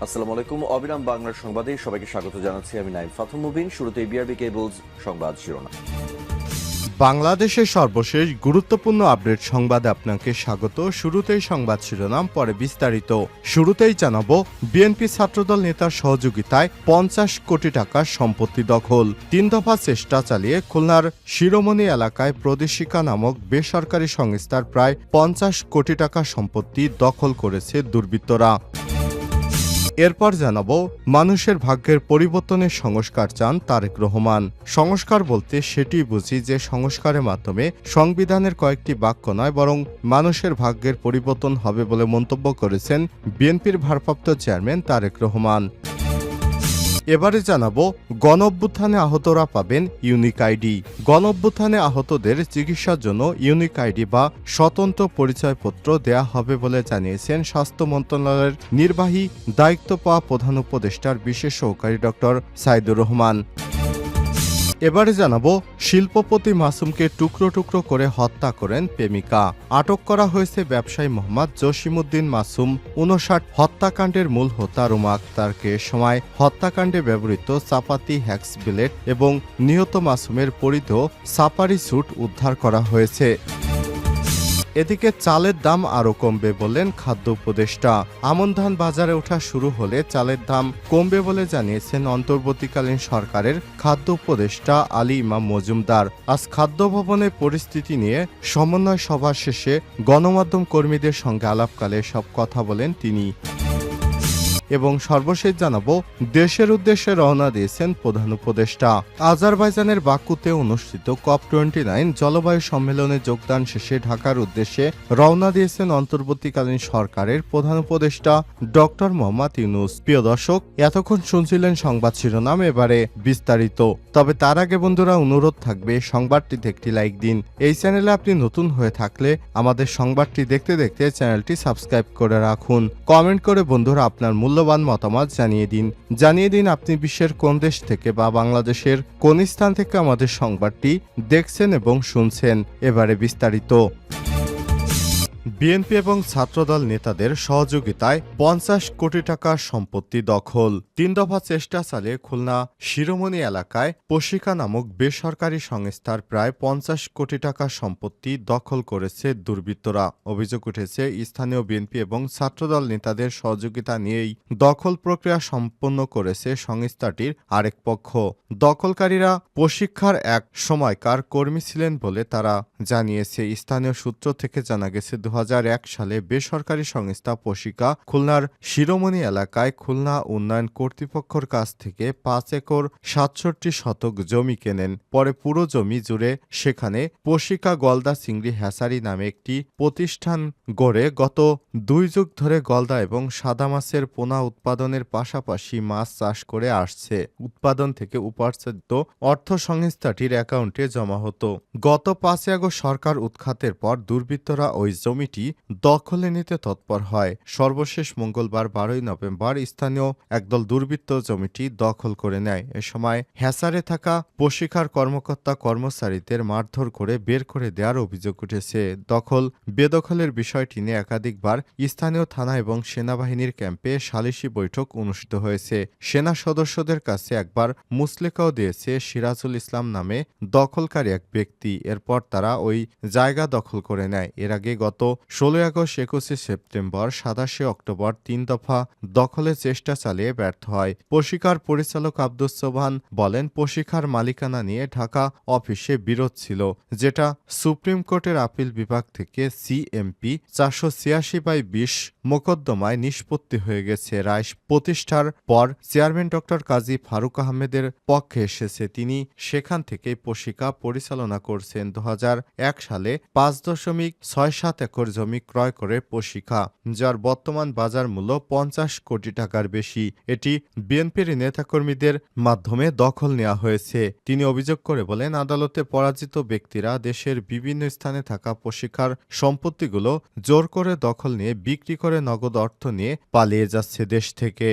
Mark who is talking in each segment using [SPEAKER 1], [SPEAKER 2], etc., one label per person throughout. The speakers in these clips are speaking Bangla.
[SPEAKER 1] আসসালামু আলাইকুম। অবিরাম বাংলার সংবাদে সবাইকে স্বাগত জানাচ্ছি। আমি নাইম ফাথুম মুবিন। শুরুতেই বিআরবি কেবলস সংবাদ শিরোনাম।
[SPEAKER 2] বাংলাদেশের সর্বশেষ গুরুত্বপূর্ণ আপডেট সংবাদে আপনাকে স্বাগত। শুরুতেই সংবাদ শিরোনাম, পরে বিস্তারিত। শুরুতেই জানাবো, বিএনপি ছাত্রদল নেতার সহযোগিতায় 50 কোটি টাকার সম্পত্তি দখল। 3 দফা চেষ্টা চালিয়ে খুলনার শিরোমণি এলাকায় প্রদেশিকা নামক বেসরকারি সংস্থার প্রায় 50 কোটি টাকা সম্পত্তি দখল করেছে দুর্বৃত্তরা। এরপর জানাবো, মানুষের ভাগ্যের পরিবর্তনের সংস্কার চান তারেক রহমান। সংস্কার বলতে সেটি বুঝি যে সংস্কারের মাধ্যমে সংবিধানের কয়েকটি বাক্য নয়, বরং মানুষের ভাগ্যের পরিবর্তন হবে বলে মন্তব্য করেছেন বিএনপির ভারপ্রাপ্ত চেয়ারম্যান তারেক রহমান। এবারে জানাবো, গণঅভ্যুত্থানে আহতরা পাবেন ইউনিক আইডি। গণঅভ্যুত্থানে আহতদের চিকিৎসার জন্য ইউনিক আইডি বা স্বতন্ত্র পরিচয়পত্র দেয়া হবে বলে জানিয়েছেন স্বাস্থ্য মন্ত্রণালয়ের নির্বাহী দায়িত্ব পাওয়া প্রধান উপদেষ্টার বিশেষ সহকারী ডক্টর সাইদুর রহমান। এবারে জানাবো, শিল্পপতি মাসুমকে টুকরো টুকরো করে হত্যা করেন প্রেমিকা। আটক করা হয়েছে ব্যবসায়ী মোহাম্মদ জসিমউদ্দিন মাসুম 59। হত্যাকাণ্ডের মূল হোতা রুমা আক্তারকে সময় হত্যাকাণ্ডে ব্যবহৃত চাপাতি, হ্যাক্স বিলেট এবং নিহত মাসুমের পরিধেয় সাফারি স্যুট উদ্ধার করা হয়েছে। এদিকে চালের দাম আরও কমবে বললেন খাদ্য উপদেষ্টা। আমন ধান বাজারে ওঠা শুরু হলে চালের দাম কমবে বলে জানিয়েছেন অন্তর্বর্তীকালীন সরকারের খাদ্য উপদেষ্টা আলী ইমাম মজুমদার। আজ খাদ্য ভবনের পরিস্থিতি নিয়ে সমন্বয় সভা শেষে গণমাধ্যম কর্মীদের সঙ্গে আলাপকালে সব কথা বলেন তিনি। এবং সর্বশেষ জানাবো, দেশের উদ্দেশ্যে রওনা দিয়েছেন প্রধান উপদেষ্টা। আজারবাইজানের বাকুতে অনুষ্ঠিত COP29 জলবায়ু সম্মেলনে যোগদান শেষে ঢাকার উদ্দেশ্যে রওনা দিয়েছেন অন্তর্বর্তীকালীন সরকারের প্রধান উপদেষ্টা ডক্টর মোহাম্মদ ইউনূস। প্রিয় দর্শক, এতক্ষণ শুনছিলেন সংবাদ শিরোনাম, এবারে বিস্তারিত। তবে তার আগে বন্ধুরা, অনুরোধ থাকবে সংবাদটিতে একটি লাইক দিন। এই চ্যানেলে আপনি নতুন হয়ে থাকলে আমাদের সংবাদটি দেখতে দেখতে চ্যানেলটি সাবস্ক্রাইব করে রাখুন। কমেন্ট করে বন্ধুরা আপনার মূল্যবান মতামত জানিয়ে দিন আপনি বিশ্বের কোন দেশ থেকে বা বাংলাদেশের কোন স্থান থেকে আমাদের সংবাদটি দেখছেন এবং শুনছেন। এবারে বিস্তারিত। বিএনপি এবং ছাত্রদল নেতাদের সহযোগিতায় 50 কোটি টাকার সম্পত্তি দখল। 3 দফা চেষ্টা চালিয়ে খুলনা শিরোমণি এলাকায় পশিকা নামক বেসরকারি সংস্থার প্রায় 50 কোটি টাকার সম্পত্তি দখল করেছে দুর্বৃত্তরা। অভিযোগ উঠেছে, স্থানীয় বিএনপি এবং ছাত্রদল নেতাদের সহযোগিতা নিয়েই দখল প্রক্রিয়া সম্পন্ন করেছে সংস্থাটির আরেক পক্ষ। দখলকারীরা পশিক্ষার এক সময়কার কর্মী ছিলেন বলে তারা জানিয়েছে। স্থানীয় সূত্র থেকে জানা গেছে, 2001 সালে বেসরকারি সংস্থা পশিকা খুলনার শিরোমণি এলাকায় খুলনা উন্নয়ন কর্তৃপক্ষের কাছ থেকে 5 একর 67 শতক জমি কেনেন। পরে পুরো জমি জুড়ে সেখানে পশিকা গলদা চিংড়ি হ্যাচারি নামে একটি প্রতিষ্ঠান গড়ে গত 2 যুগ ধরে গলদা এবং সাদা মাছের পোনা উৎপাদনের পাশাপাশি মাছ চাষ করে আসছে। উৎপাদন থেকে উপার্জিত অর্থ সংস্থাটির অ্যাকাউন্টে জমা হতো। গত 5 আগস্ট সরকার উৎখাতের পর দুর্বৃত্তরা ওই জমিটি দখলে নিতে তৎপর হয়। সর্বশেষ মঙ্গলবার 12 নভেম্বর স্থানীয় একদল দুর্বৃত্ত জমিটি দখল করে নেয়। এ সময় হ্যাচারে থাকা পশিকার কর্মকর্তা কর্মচারীদের মারধর করে বের করে দেওয়ার অভিযোগ উঠেছে। দখল বেদখলের বিষয়টি নিয়ে একাধিকবার স্থানীয় থানা এবং সেনাবাহিনীর ক্যাম্পে সালিশি বৈঠক অনুষ্ঠিত হয়েছে। সেনা সদস্যদের কাছে একবার মুচলেকাও দিয়েছে সিরাজুল ইসলাম নামে দখলকারী এক ব্যক্তি। এরপর তারা ওই জায়গা দখল করে নেয়। এর আগে গত 16 আগস্ট, 21 সেপ্টেম্বর, 27 অক্টোবর 3 দফা দখলের চেষ্টা চালিয়ে ব্যর্থ হয়। পশিকার পরিচালক আব্দুস সোবহান বলেন, পশিকার মালিকানা নিয়ে ঢাকা অফিসে বিরোধ ছিল, যেটা সুপ্রিম কোর্টের আপিল বিভাগ থেকে CMP 486/20 মোকদ্দমায় নিষ্পত্তি হয়ে গেছে। রায় প্রতিষ্ঠার পর চেয়ারম্যান ডক্টর কাজী ফারুক আহমেদের পক্ষে এসেছে। তিনি সেখান থেকে পশিকা পরিচালনা করছেন। 2001 সালে 5.67 একর জমি ক্রয় করে পশিকা, যার বর্তমান বাজার মূল্য 50 কোটি টাকার বেশি। এটি বিএনপির নেতাকর্মীদের মাধ্যমে দখল নেওয়া হয়েছে। তিনি অভিযোগ করে বলেন, আদালতে পরাজিত ব্যক্তিরা দেশের বিভিন্ন স্থানে থাকা পশিকার সম্পত্তিগুলো জোর করে দখল নিয়ে বিক্রি করে নগদ অর্থ নিয়ে পালিয়ে যাচ্ছে দেশ থেকে।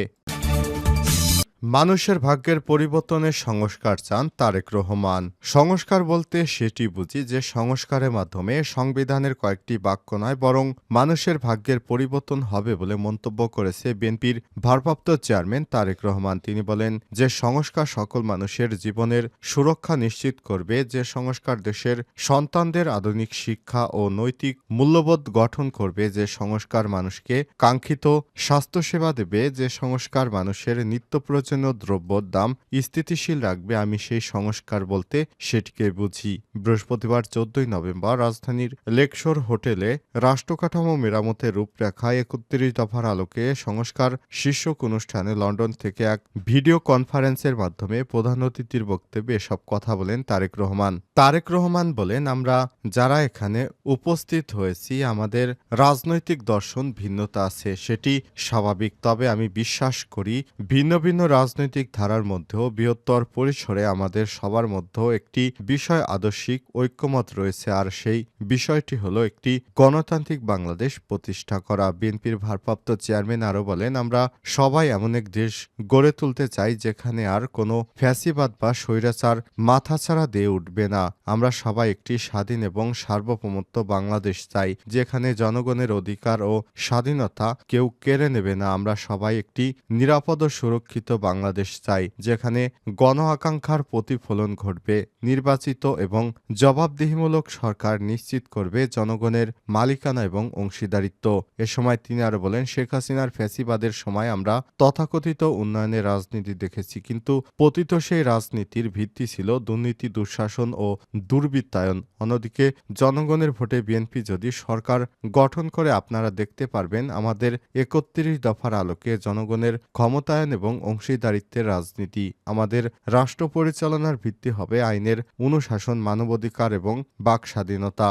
[SPEAKER 2] মানুষের ভাগ্যের পরিবর্তনের সংস্কার চান তারেক রহমান। সংস্কার বলতে সেটি বুঝি যে সংস্কারের মাধ্যমে সংবিধানের কয়েকটি বাক্য নয় বরং মানুষের ভাগ্যের পরিবর্তন হবে বলে মন্তব্য করেছে বিএনপির ভারপ্রাপ্ত চেয়ারম্যান তারেক রহমান। তিনি বলেন যে সংস্কার সকল মানুষের জীবনের সুরক্ষা নিশ্চিত করবে, যে সংস্কার দেশের সন্তানদের আধুনিক শিক্ষা ও নৈতিক মূল্যবোধ গঠন করবে, যে সংস্কার মানুষকে কাঙ্ক্ষিত স্বাস্থ্যসেবা দেবে, যে সংস্কার মানুষের নিত্য প্রয়োজনীয় দ্রব্যর দাম স্থিতিশীল রাখবে, আমি সেই সংস্কার বলতে সেটিকে বুঝি। বৃহস্পতিবার 14 নভেম্বর রাজধানীর লেকশোর হোটেলে রাষ্ট্রকাঠামো মেরামতের রূপরেখা ৩১ দফার আলোকে সংস্কার শীর্ষক অনুষ্ঠানে লন্ডন থেকে এক ভিডিও কনফারেন্সের মাধ্যমে প্রধান অতিথির বক্তব্যে এসব কথা বলেন তারেক রহমান। তারেক রহমান বলেন, আমরা যারা এখানে উপস্থিত হয়েছি আমাদের রাজনৈতিক দর্শন ভিন্নতা আছে, সেটি স্বাভাবিক। তবে আমি বিশ্বাস করি ভিন্ন ভিন্ন রাজনৈতিক ধারার মধ্যেও বৃহত্তর পরিসরে আমাদের সবার মধ্যেও একটি বিষয় আদর্শিক ঐক্যমত রয়েছে, আর সেই বিষয়টি হলো একটি গণতান্ত্রিক বাংলাদেশ প্রতিষ্ঠা করা। বিএনপির ভারপ্রাপ্ত চেয়ারম্যান আরও বলেন, আমরা সবাই এমন এক দেশ গড়ে তুলতে চাই যেখানে আর কোনো ফ্যাসিবাদ বা স্বৈরাচার মাথাছাড়া দিয়ে উঠবে না। আমরা সবাই একটি স্বাধীন এবং সার্বভৌমত্ব বাংলাদেশ চাই, যেখানে জনগণের অধিকার ও স্বাধীনতা কেউ কেড়ে নেবে না। আমরা সবাই একটি নিরাপদ ও সুরক্ষিত বাংলাদেশ চাই, যেখানে গণ আকাঙ্ক্ষার প্রতিফলন ঘটবে। নির্বাচিত এবং জবাবদিহিমূলক সরকার নিশ্চিত করবে জনগণের মালিকানা এবং অংশীদারিত্ব। এ সময় তিনি আরো বলেন, শেখ হাসিনার ফ্যাসিবাদের সময় আমরা তথাকথিত উন্নয়নের রাজনীতি দেখেছি, কিন্তু পতিত সেই রাজনীতির ভিত্তি ছিল দুর্নীতি, দুঃশাসন ও দুর্বৃত্তায়ন। অন্যদিকে জনগণের ভোটে বিএনপি যদি সরকার গঠন করে আপনারা দেখতে পারবেন আমাদের ৩১ দফার আলোকে জনগণের ক্ষমতায়ন এবং অংশীদারিত্বের রাজনীতি। আমাদের রাষ্ট্র পরিচালনার ভিত্তি হবে আইনের অনুশাসন, মানবাধিকার এবং বাক স্বাধীনতা।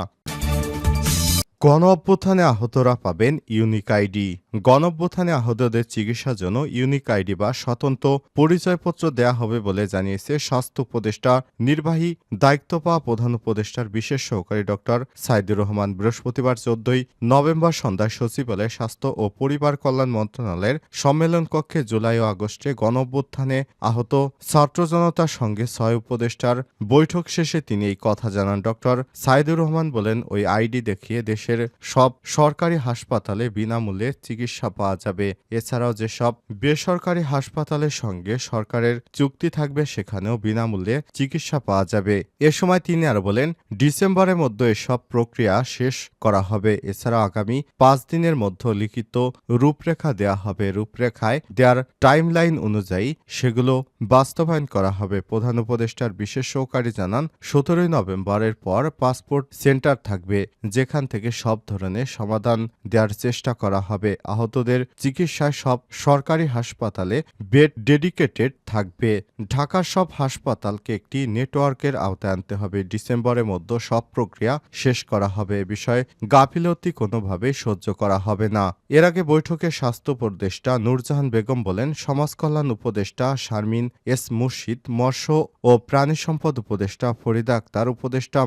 [SPEAKER 2] গণ অভ্যুত্থানে আহতরা পাবেন ইউনিক আইডি। গণ অভ্যুত্থানে আহতদের সাহায্যের জন্য ইউনিক আইডি বা স্বতন্ত্র পরিচয়পত্র দেয়া হবে বলে জানিয়েছে স্বাস্থ্য উপদেষ্টা নির্বাহী দায়িত্ব পাওয়া প্রধান উপদেষ্টার বিশেষ সহকারী ডক্টর সাইদুর রহমান। বৃহস্পতিবার 14 নভেম্বর সন্ধ্যায় সচিবালয়ে স্বাস্থ্য ও পরিবার কল্যাণ মন্ত্রণালয়ের সম্মেলন কক্ষে জুলাই ও আগস্টে গণ অভ্যুত্থানে আহত ছাত্র জনতার সঙ্গে 6 উপদেষ্টার বৈঠক শেষে তিনি এই কথা জানান। ডক্টর সাইদুর রহমান বলেন, ওই আইডি দেখিয়ে দেশের সব সরকারি হাসপাতালে বিনামূল্যে চিকিৎসা পাওয়া যাবে। এছাড়াও যেসব বেসরকারি হাসপাতালের সঙ্গে সরকারের চুক্তি থাকবে সেখানেও বিনামূল্যে চিকিৎসা পাওয়া যাবে। এ সময় তিনি আরো বলেন, ডিসেম্বরের মধ্যে এসব প্রক্রিয়া শেষ করা হবে। এছাড়াও আগামী 5 দিনের মধ্যে লিখিত রূপরেখা দেয়া হবে। রূপরেখায় দেওয়ার টাইমলাইন অনুযায়ী সেগুলো বাস্তবায়ন করা হবে। প্রধান উপদেষ্টার বিশেষ সহকারী জানান, 17 নভেম্বরের পর পাসপোর্ট সেন্টার থাকবে, যেখান থেকে সব ধরনের সমাধান দেওয়ার চেষ্টা করা হবে। আহতদের চিকিৎসায় সব সরকারি হাসপাতালে বেড ডেডিকেটেড থাকবে। ঢাকার সব হাসপাতালকে একটি নেটওয়ার্কের আওতায় আনতে হবে। ডিসেম্বরের মধ্যে সব প্রক্রিয়া শেষ করা হবে। এ বিষয়ে গাফিলতি কোনোভাবেই সহ্য করা হবে না। এর আগে বৈঠকে স্বাস্থ্য উপদেষ্টা নূরজাহান বেগম বলেন, সমাজ কল্যাণ উপদেষ্টা শারমিন এস মুর্শিদ, মৎস্য ও প্রাণী সম্পদ উপদেষ্টা ফরিদা আক্তার, উপদেষ্টা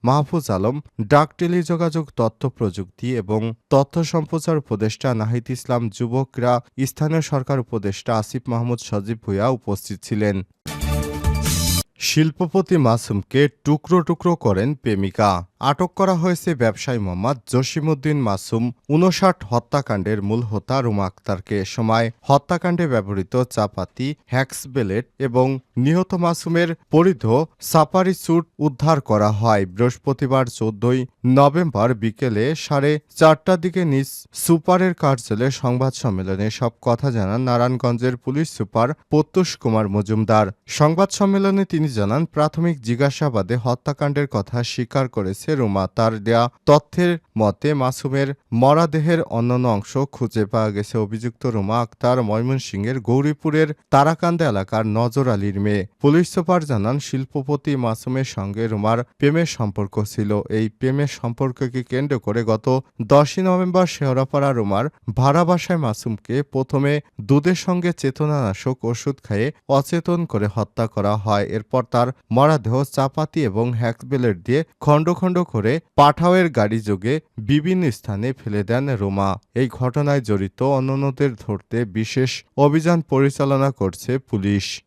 [SPEAKER 2] মাহফুজ আলম, ডাক টেলিযোগাযোগ, তথ্য প্রযুক্তি এবং তথ্য সম্প্রচার উপদেষ্টা নাহিদ ইসলাম, যুবকরা, স্থানীয় সরকার উপদেষ্টা আসিফ মাহমুদ সজীব ভূঁইয়া উপস্থিত ছিলেন। শিল্পপতি মাসুমকে টুকরো টুকরো করেন প্রেমিকা। আটক করা হয়েছে ব্যবসায়ী মোহাম্মদ জসিমউদ্দিন মাসুম 59 হত্যাকাণ্ডের মূল হোতা রুমা আক্তারকে। সময় হত্যাকাণ্ডে ব্যবহৃত চাপাতি, হ্যাক্স বেলেট এবং নিহত মাসুমের পরিধেয় সাফারি স্যুট উদ্ধার করা হয়। বৃহস্পতিবার 14 নভেম্বর বিকেলে 4:30টার দিকে নিজ সুপারের কার্যালয়ে সংবাদ সম্মেলনে সব কথা জানান নারায়ণগঞ্জের পুলিশ সুপার প্রত্যুষ কুমার মজুমদার। সংবাদ সম্মেলনে তিনি জানান, প্রাথমিক জিজ্ঞাসাবাদে হত্যাকাণ্ডের কথা স্বীকার করেছে রুমা। তার দেয়া তথ্যের মতে মাসুমের মরাদেহের অন্যান্য অংশ খুঁজে পাওয়া গেছে। অভিযুক্ত রুমা আক্তার ময়মনসিংহের গৌরীপুরের তারাকান্দা এলাকার নজর আলীর মেয়ে। পুলিশ সুপার জানান, শিল্পপতি মাসুমের সঙ্গে রুমার প্রেমের সম্পর্ক ছিল। এই প্রেমের সম্পর্ককে কেন্দ্র করে গত 10 নভেম্বর শেওড়াপাড়া রুমার ভাড়া বাসায় মাসুমকে প্রথমে দুধের সঙ্গে চেতনানাশক ওষুধ খাইয়ে অচেতন করে হত্যা করা হয়। এরপর তার মরাদেহ চাপাতি এবং হ্যাক্সবেলেট দিয়ে খণ্ড খণ্ড করে পাঠাওয়ের গাড়ি যোগে বিভিন্ন স্থানে ফেলে দেন রুমা। এই ঘটনায় জড়িত অন্যান্যদের ধরতে বিশেষ অভিযান পরিচালনা করছে পুলিশ।